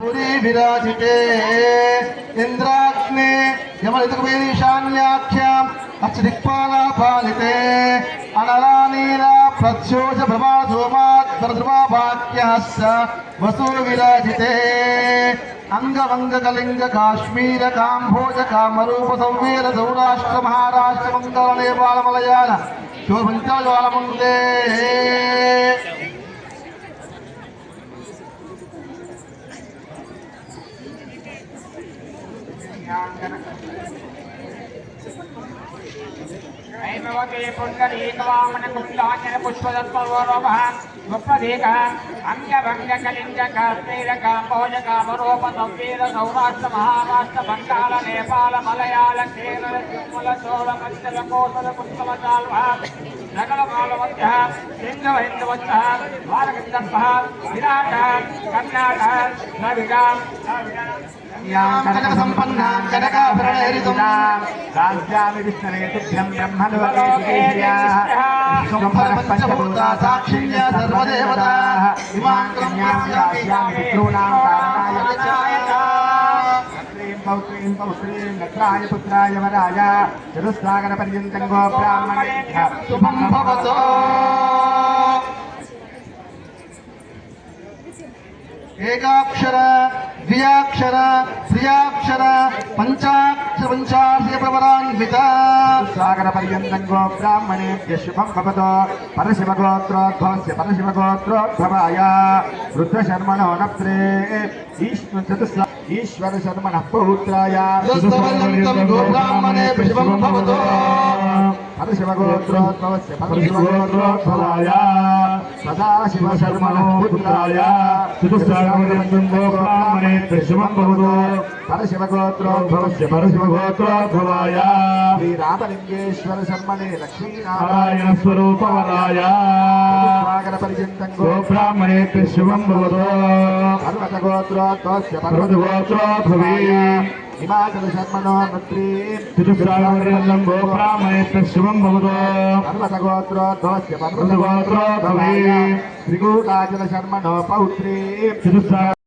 विराजिते इंद्राग्ने यमलितकुबेरीशान्याख्याम् अक्षदिक्पालापालिते अनलानीला प्रत्योष प्रमाणधूमात् परध्रुवाभाख्याश्च वसु विराजिते अंगवंगकलिंग काश्मीर काम्भोज कामरूप सौवीर सौराष्ट्र महाराष्ट्र मंगल नेपाल मलयाल शोभंचलज्वालमुन्दे ऐमवते पुण्डरीकवामन कुप्लांजन पुष्पदत्परोपः मुक्तदेकः अंगभंगकलिंगकाश्मीरकाम्भोजकामरूप सौवीर सौराष्ट्र महाराष्ट्र बंगाल नेपाल मलयाल केरल तिरुमल चोल मध्यल कोसल पुष्पमचाल्वः नगरमालवत्यः सिंहवहिन्दवत्यः द्वारकन्दर्पः विराटः कर्णाटः द्रविडां कनकसम्पन्नां कनकाभरणहरितुं राज्यामि विष्णुरेतुभ्यं ब्रह्मलोकेश्वर्याः पंचभूता साक्षिण्या सर्वदेवताः इमां कन्यास्यामि पितॄणां कारणाय पौत्रीं पौत्रीं नत्राय पुत्राय वराय चतुस्सागरपर्यन्तं गो ब्राह्मणेभ्यः शुभं भवतु। एकाक्षर द्व्याक्षर त्र्याक्षर पंचाक्षर पंचाक्षर प्रवरान्विता सागरपर्यन्तं गो ब्राह्मणेभ्यः शुभं भवतु। परशिवगोत्रोद्भवस्य परशिवगोत्रोद्भवाय रुद्रशर्मणो नप्त्रे ईश्वर शर्मणः पौत्राय गो ब्राह्मणेभ्यः शुभं भवतु। परशिवगोत्रोद्भवस्य परशिवगोत्रोद्भवाय सदाशिवशर्मणः पुत्राय चतुस्सागरपर्यन्तं गो ब्राह्मणेभ्यः शुभं भवतु। परशिवगोत्रोद्भवस्य परशिवगोत्रोद्भवाय श्रीरामलिङ्गेश्वर शर्मणे लक्ष्मीनारायण स्वरूपवराय सागरपर्यन्तं गो ब्राह्मणेभ्यः शुभं भवतु। पर्वतगोत्रोद्भवस्य पर्वतगोत्रोद्भवे हिमाचल शर्मणो नत्री चतुस्सागरपर्यन्तं गो ब्राह्मणेभ्यः शुभं भवतु। पर्वतगोत्रोद्भवस्य पर्वतगोत्रोद्भवे त्रिकूटाचल शर्मणो पौत्री चतुस्सागर